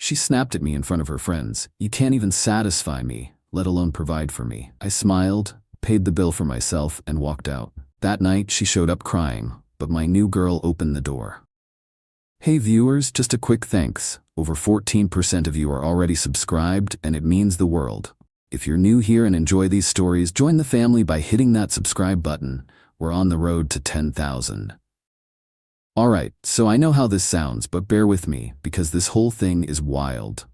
She snapped at me in front of her friends. "You can't even satisfy me, let alone provide for me." I smiled, paid the bill for myself, and walked out. That night, she showed up crying, but my new girl opened the door. Hey viewers, just a quick thanks. Over 14% of you are already subscribed, and it means the world. If you're new here and enjoy these stories, join the family by hitting that subscribe button. We're on the road to 10,000. Alright, so I know how this sounds, but bear with me, because this whole thing is wild.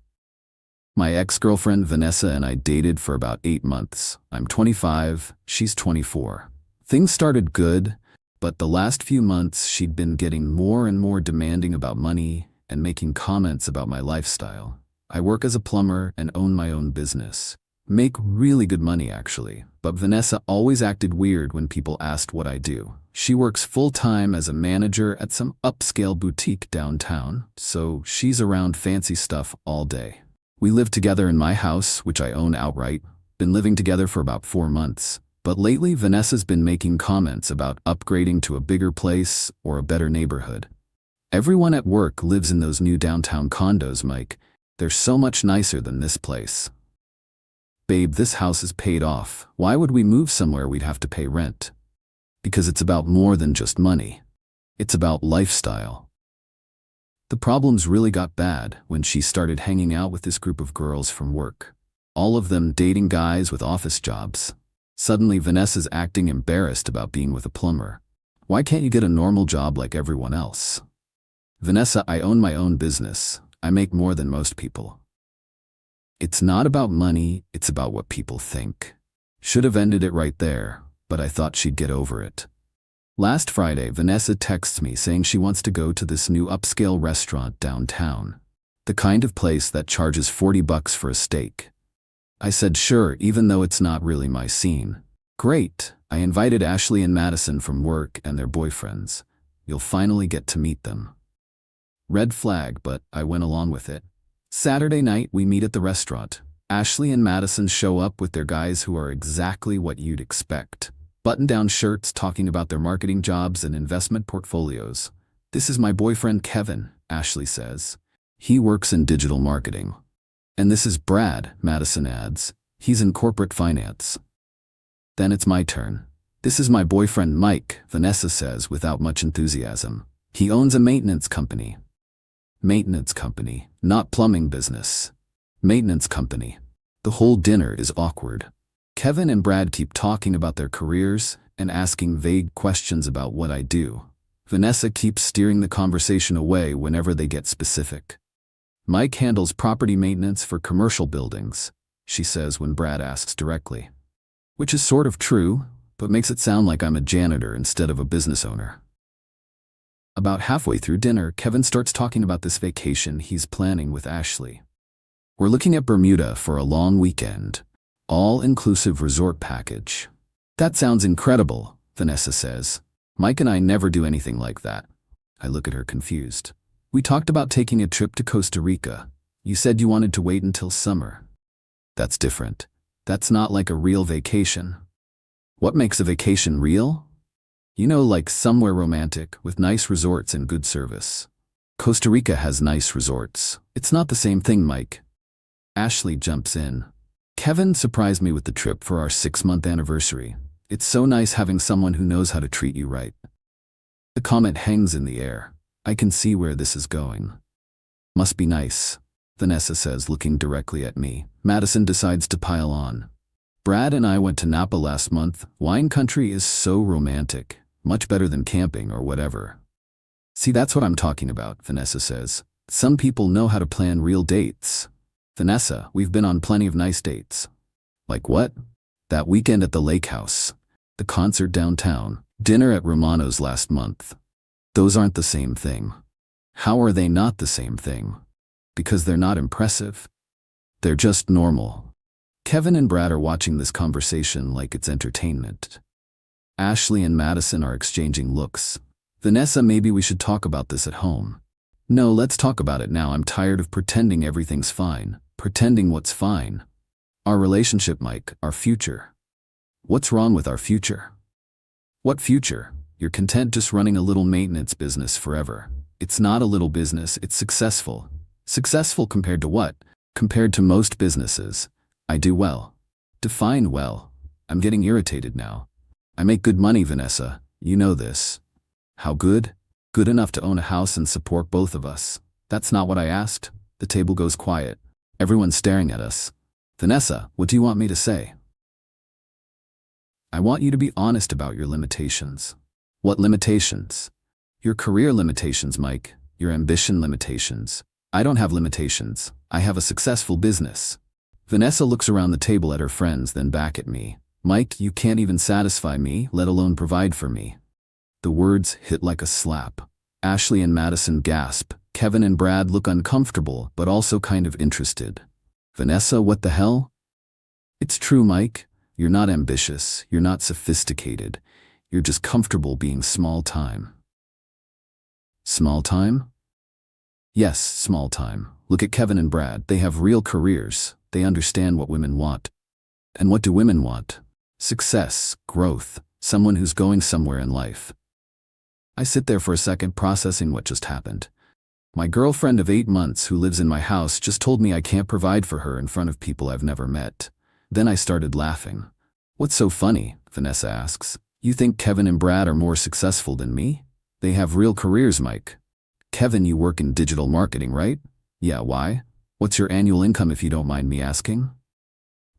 My ex-girlfriend Vanessa and I dated for about 8 months. I'm 25, she's 24. Things started good, but the last few months she'd been getting more and more demanding about money and making comments about my lifestyle. I work as a plumber and own my own business. Make really good money actually, but Vanessa always acted weird when people asked what I do. She works full-time as a manager at some upscale boutique downtown, so she's around fancy stuff all day. We live together in my house, which I own outright. Been living together for about 4 months. But lately, Vanessa's been making comments about upgrading to a bigger place or a better neighborhood. Everyone at work lives in those new downtown condos, Mike. They're so much nicer than this place. Babe, this house is paid off. Why would we move somewhere we'd have to pay rent? Because it's about more than just money. It's about lifestyle. The problems really got bad when she started hanging out with this group of girls from work. All of them dating guys with office jobs. Suddenly, Vanessa's acting embarrassed about being with a plumber. Why can't you get a normal job like everyone else? Vanessa, I own my own business. I make more than most people. It's not about money, it's about what people think. Should have ended it right there, but I thought she'd get over it. Last Friday, Vanessa texts me saying she wants to go to this new upscale restaurant downtown. The kind of place that charges $40 for a steak. I said sure, even though it's not really my scene. Great, I invited Ashley and Madison from work and their boyfriends. You'll finally get to meet them. Red flag, but I went along with it. Saturday night, we meet at the restaurant. Ashley and Madison show up with their guys who are exactly what you'd expect. Button-down shirts talking about their marketing jobs and investment portfolios. "This is my boyfriend Kevin," Ashley says. "He works in digital marketing." "And this is Brad," Madison adds. "He's in corporate finance." Then it's my turn. "This is my boyfriend Mike," Vanessa says without much enthusiasm. "He owns a maintenance company." Maintenance company, not plumbing business. Maintenance company. The whole dinner is awkward. Kevin and Brad keep talking about their careers and asking vague questions about what I do. Vanessa keeps steering the conversation away whenever they get specific. "Mike handles property maintenance for commercial buildings," she says when Brad asks directly. Which is sort of true, but makes it sound like I'm a janitor instead of a business owner. About halfway through dinner, Kevin starts talking about this vacation he's planning with Ashley. "We're looking at Bermuda for a long weekend. All-inclusive resort package." "That sounds incredible," Vanessa says. "Mike and I never do anything like that." I look at her confused. "We talked about taking a trip to Costa Rica. You said you wanted to wait until summer." "That's different. That's not like a real vacation." "What makes a vacation real?" "You know, like somewhere romantic, with nice resorts and good service." "Costa Rica has nice resorts. It's not the same thing, Mike." Ashley jumps in. "Kevin surprised me with the trip for our 6-month anniversary. It's so nice having someone who knows how to treat you right." The comment hangs in the air. I can see where this is going. "Must be nice," Vanessa says, looking directly at me. Madison decides to pile on. "Brad and I went to Napa last month. Wine country is so romantic. Much better than camping or whatever." "See, that's what I'm talking about," Vanessa says. "Some people know how to plan real dates." "Vanessa, we've been on plenty of nice dates." "Like what?" "That weekend at the lake house. The concert downtown. Dinner at Romano's last month." "Those aren't the same thing." "How are they not the same thing?" "Because they're not impressive. They're just normal." Kevin and Brad are watching this conversation like it's entertainment. Ashley and Madison are exchanging looks. "Vanessa, maybe we should talk about this at home." "No, let's talk about it now. I'm tired of pretending everything's fine. Pretending what's fine?" "Our relationship, Mike, our future." "What's wrong with our future?" "What future? You're content just running a little maintenance business forever." "It's not a little business, it's successful. Successful compared to what? Compared to most businesses. I do well. Define well. I'm getting irritated now. I make good money, Vanessa. You know this. How good? Good enough to own a house and support both of us. That's not what I asked. The table goes quiet. Everyone's staring at us. Vanessa, what do you want me to say? I want you to be honest about your limitations. What limitations? Your career limitations, Mike. Your ambition limitations. I don't have limitations. I have a successful business. Vanessa looks around the table at her friends, then back at me. Mike, you can't even satisfy me, let alone provide for me. The words hit like a slap. Ashley and Madison gasp. Kevin and Brad look uncomfortable, but also kind of interested. Vanessa, what the hell? It's true, Mike. You're not ambitious. You're not sophisticated. You're just comfortable being small time. Small time? Yes, small time. Look at Kevin and Brad. They have real careers. They understand what women want. And what do women want? Success, growth, someone who's going somewhere in life. I sit there for a second processing what just happened. My girlfriend of 8 months who lives in my house just told me I can't provide for her in front of people I've never met. Then I started laughing. What's so funny? Vanessa asks. You think Kevin and Brad are more successful than me? They have real careers, Mike. Kevin, you work in digital marketing, right? Yeah, why? What's your annual income if you don't mind me asking?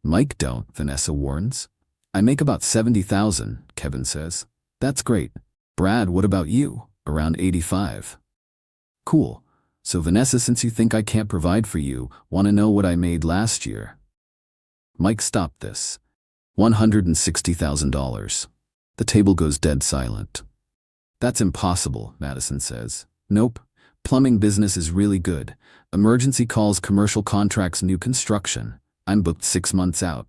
Mike, don't, Vanessa warns. I make about $70,000, Kevin says. That's great. Brad, what about you? Around 85. Cool. So Vanessa, since you think I can't provide for you, want to know what I made last year? Mike, stop this. $160,000. The table goes dead silent. That's impossible, Madison says. Nope. Plumbing business is really good. Emergency calls, commercial contracts, new construction. I'm booked 6 months out.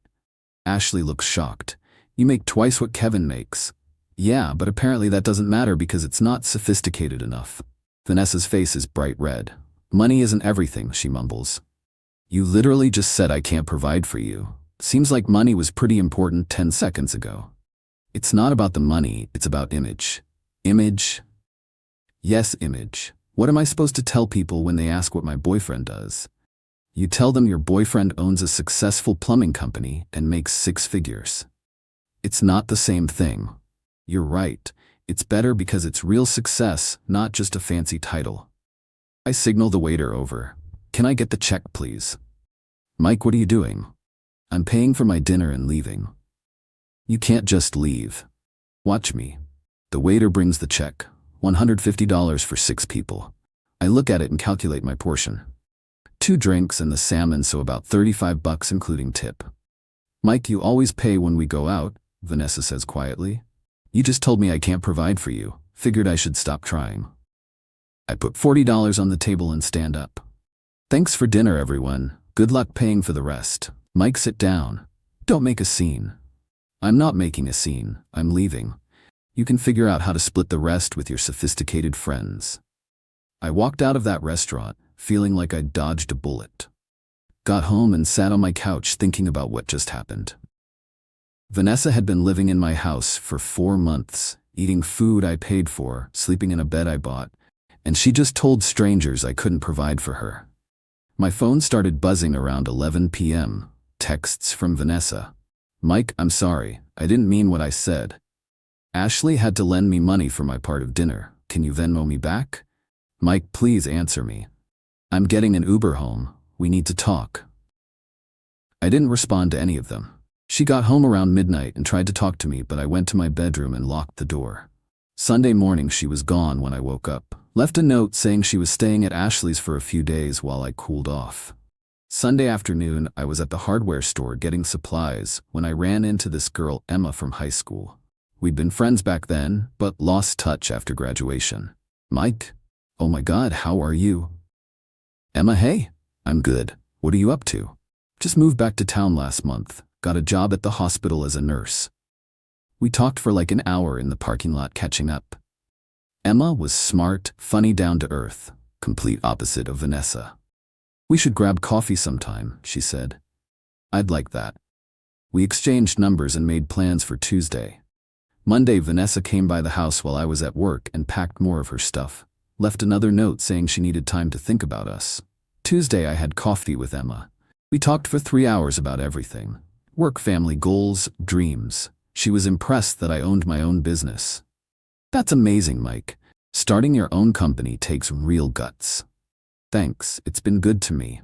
Ashley looks shocked. You make twice what Kevin makes. Yeah, but apparently that doesn't matter because it's not sophisticated enough. Vanessa's face is bright red. Money isn't everything, she mumbles. You literally just said I can't provide for you. Seems like money was pretty important 10 seconds ago. It's not about the money, it's about image. Image? Yes, image. What am I supposed to tell people when they ask what my boyfriend does? You tell them your boyfriend owns a successful plumbing company and makes 6 figures. It's not the same thing. You're right. It's better because it's real success, not just a fancy title. I signal the waiter over. Can I get the check, please? Mike, what are you doing? I'm paying for my dinner and leaving. You can't just leave. Watch me. The waiter brings the check. $150 for 6 people. I look at it and calculate my portion. 2 drinks and the salmon, so about $35 including tip. Mike, you always pay when we go out, Vanessa says quietly. You just told me I can't provide for you. Figured I should stop trying. I put $40 on the table and stand up. Thanks for dinner, everyone. Good luck paying for the rest. Mike, sit down. Don't make a scene. I'm not making a scene. I'm leaving. You can figure out how to split the rest with your sophisticated friends. I walked out of that restaurant, feeling like I'd dodged a bullet. Got home and sat on my couch thinking about what just happened. Vanessa had been living in my house for 4 months, eating food I paid for, sleeping in a bed I bought, and she just told strangers I couldn't provide for her. My phone started buzzing around 11 p.m. Texts from Vanessa. Mike, I'm sorry. I didn't mean what I said. Ashley had to lend me money for my part of dinner. Can you Venmo me back? Mike, please answer me. I'm getting an Uber home. We need to talk. I didn't respond to any of them. She got home around midnight and tried to talk to me, but I went to my bedroom and locked the door. Sunday morning she was gone when I woke up. Left a note saying she was staying at Ashley's for a few days while I cooled off. Sunday afternoon I was at the hardware store getting supplies when I ran into this girl Emma from high school. We'd been friends back then, but lost touch after graduation. Mike? Oh my God, how are you? Emma, hey. I'm good. What are you up to? Just moved back to town last month. Got a job at the hospital as a nurse. We talked for like an hour in the parking lot catching up. Emma was smart, funny, down to earth, complete opposite of Vanessa. We should grab coffee sometime, she said. I'd like that. We exchanged numbers and made plans for Tuesday. Monday, Vanessa came by the house while I was at work and packed more of her stuff. Left another note saying she needed time to think about us. Tuesday, I had coffee with Emma. We talked for 3 hours about everything. Work, family, goals, dreams. She was impressed that I owned my own business. That's amazing, Mike. Starting your own company takes real guts. Thanks, it's been good to me.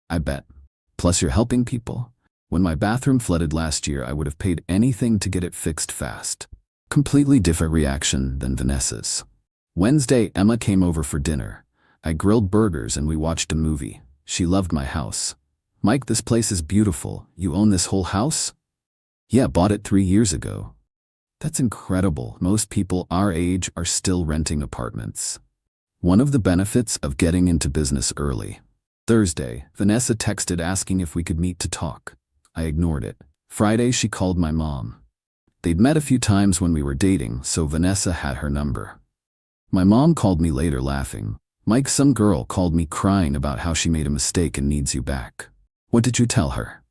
I bet. Plus you're helping people. When my bathroom flooded last year, I would have paid anything to get it fixed fast. Completely different reaction than Vanessa's. Wednesday, Emma came over for dinner. I grilled burgers and we watched a movie. She loved my house. Mike, this place is beautiful. You own this whole house? Yeah, bought it 3 years ago. That's incredible. Most people our age are still renting apartments. One of the benefits of getting into business early. Thursday, Vanessa texted asking if we could meet to talk. I ignored it. Friday, she called my mom. They'd met a few times when we were dating, so Vanessa had her number. My mom called me later laughing. Mike, some girl called me crying about how she made a mistake and needs you back. What did you tell her?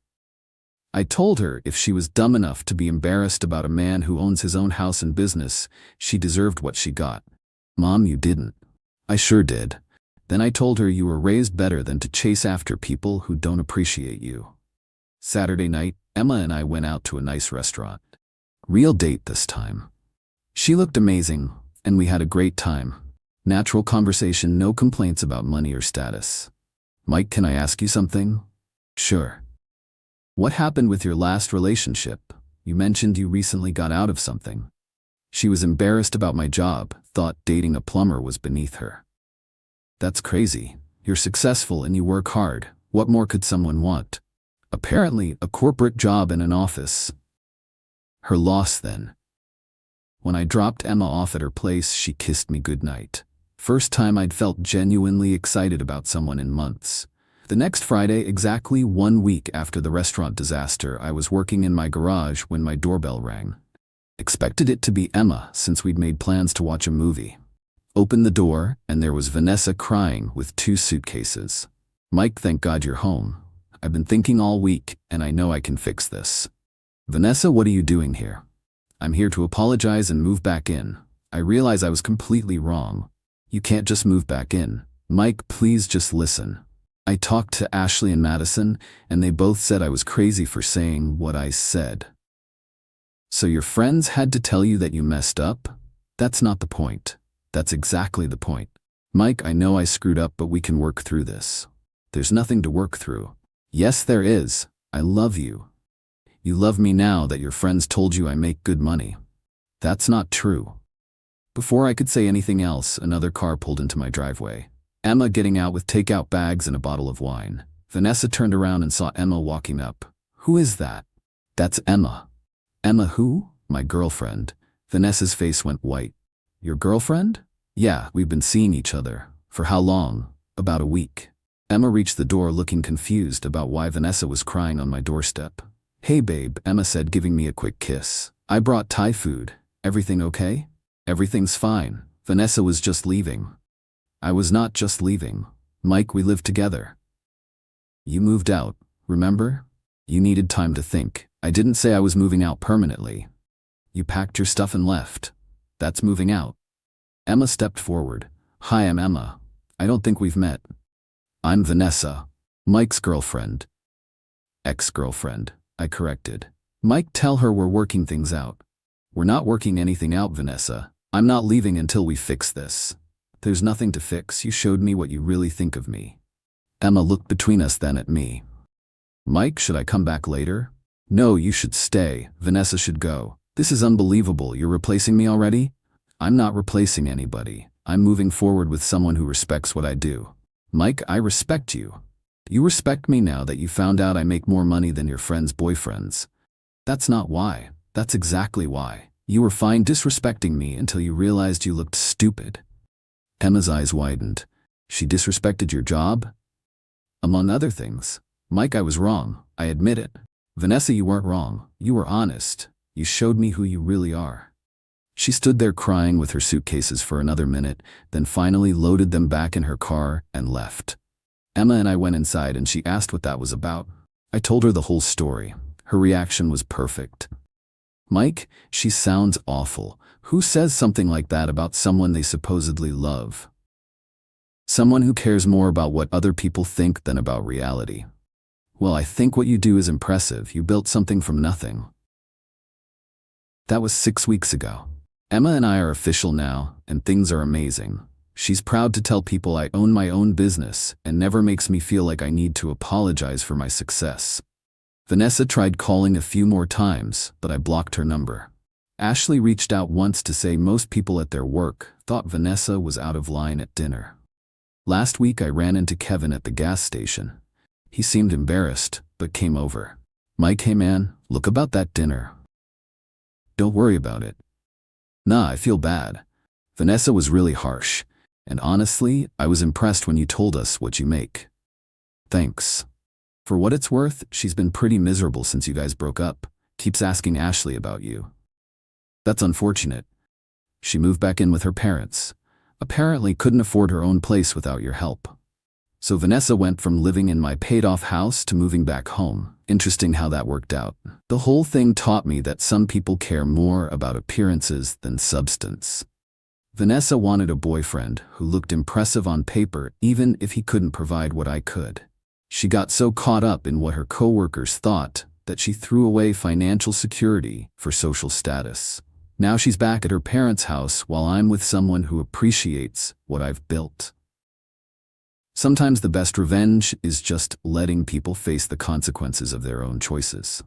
I told her if she was dumb enough to be embarrassed about a man who owns his own house and business, she deserved what she got. Mom, you didn't. I sure did. Then I told her you were raised better than to chase after people who don't appreciate you. Saturday night, Emma and I went out to a nice restaurant. Real date this time. She looked amazing, and we had a great time. Natural conversation, no complaints about money or status. Mike, can I ask you something? Sure. What happened with your last relationship? You mentioned you recently got out of something. She was embarrassed about my job, thought dating a plumber was beneath her. That's crazy. You're successful and you work hard. What more could someone want? Apparently, a corporate job in an office. Her loss then. When I dropped Emma off at her place, she kissed me goodnight. First time I'd felt genuinely excited about someone in months. The next Friday, exactly 1 week after the restaurant disaster, I was working in my garage when my doorbell rang. Expected it to be Emma since we'd made plans to watch a movie. Opened the door, and there was Vanessa crying with 2 suitcases. Mike, thank God you're home. I've been thinking all week, and I know I can fix this. Vanessa, what are you doing here? I'm here to apologize and move back in. I realize I was completely wrong. You can't just move back in. Mike, please just listen. I talked to Ashley and Madison, and they both said I was crazy for saying what I said. So your friends had to tell you that you messed up? That's not the point. That's exactly the point. Mike, I know I screwed up, but we can work through this. There's nothing to work through. Yes, there is. I love you. You love me now that your friends told you I make good money. That's not true. Before I could say anything else, another car pulled into my driveway. Emma getting out with takeout bags and a bottle of wine. Vanessa turned around and saw Emma walking up. Who is that? That's Emma. Emma who? My girlfriend. Vanessa's face went white. Your girlfriend? Yeah, we've been seeing each other. For how long? About a week. Emma reached the door looking confused about why Vanessa was crying on my doorstep. Hey babe, Emma said, giving me a quick kiss. I brought Thai food. Everything okay? Everything's fine. Vanessa was just leaving. I was not just leaving. Mike, we lived together. You moved out, remember? You needed time to think. I didn't say I was moving out permanently. You packed your stuff and left. That's moving out. Emma stepped forward. Hi, I'm Emma. I don't think we've met. I'm Vanessa, Mike's girlfriend. Ex-girlfriend, I corrected. Mike, tell her we're working things out. We're not working anything out, Vanessa. I'm not leaving until we fix this. There's nothing to fix. You showed me what you really think of me. Emma looked between us, then at me. Mike, should I come back later? No, you should stay. Vanessa should go. This is unbelievable. You're replacing me already? I'm not replacing anybody. I'm moving forward with someone who respects what I do. Mike, I respect you. You respect me now that you found out I make more money than your friends' boyfriends. That's not why. That's exactly why. You were fine disrespecting me until you realized you looked stupid. Emma's eyes widened. She disrespected your job? Among other things. Mike, I was wrong. I admit it. Vanessa, you weren't wrong. You were honest. You showed me who you really are. She stood there crying with her suitcases for another minute, then finally loaded them back in her car and left. Emma and I went inside and she asked what that was about. I told her the whole story. Her reaction was perfect. Mike, she sounds awful. Who says something like that about someone they supposedly love? Someone who cares more about what other people think than about reality. Well, I think what you do is impressive. You built something from nothing. That was 6 weeks ago. Emma and I are official now, and things are amazing. She's proud to tell people I own my own business and never makes me feel like I need to apologize for my success. Vanessa tried calling a few more times, but I blocked her number. Ashley reached out once to say most people at their work thought Vanessa was out of line at dinner. Last week I ran into Kevin at the gas station. He seemed embarrassed, but came over. Mike, hey man, look about that dinner. Don't worry about it. Nah, I feel bad. Vanessa was really harsh, and honestly, I was impressed when you told us what you make. Thanks. For what it's worth, she's been pretty miserable since you guys broke up. Keeps asking Ashley about you. That's unfortunate. She moved back in with her parents. Apparently couldn't afford her own place without your help. So Vanessa went from living in my paid-off house to moving back home. Interesting how that worked out. The whole thing taught me that some people care more about appearances than substance. Vanessa wanted a boyfriend who looked impressive on paper even if he couldn't provide what I could. She got so caught up in what her coworkers thought that she threw away financial security for social status. Now she's back at her parents' house while I'm with someone who appreciates what I've built. Sometimes the best revenge is just letting people face the consequences of their own choices.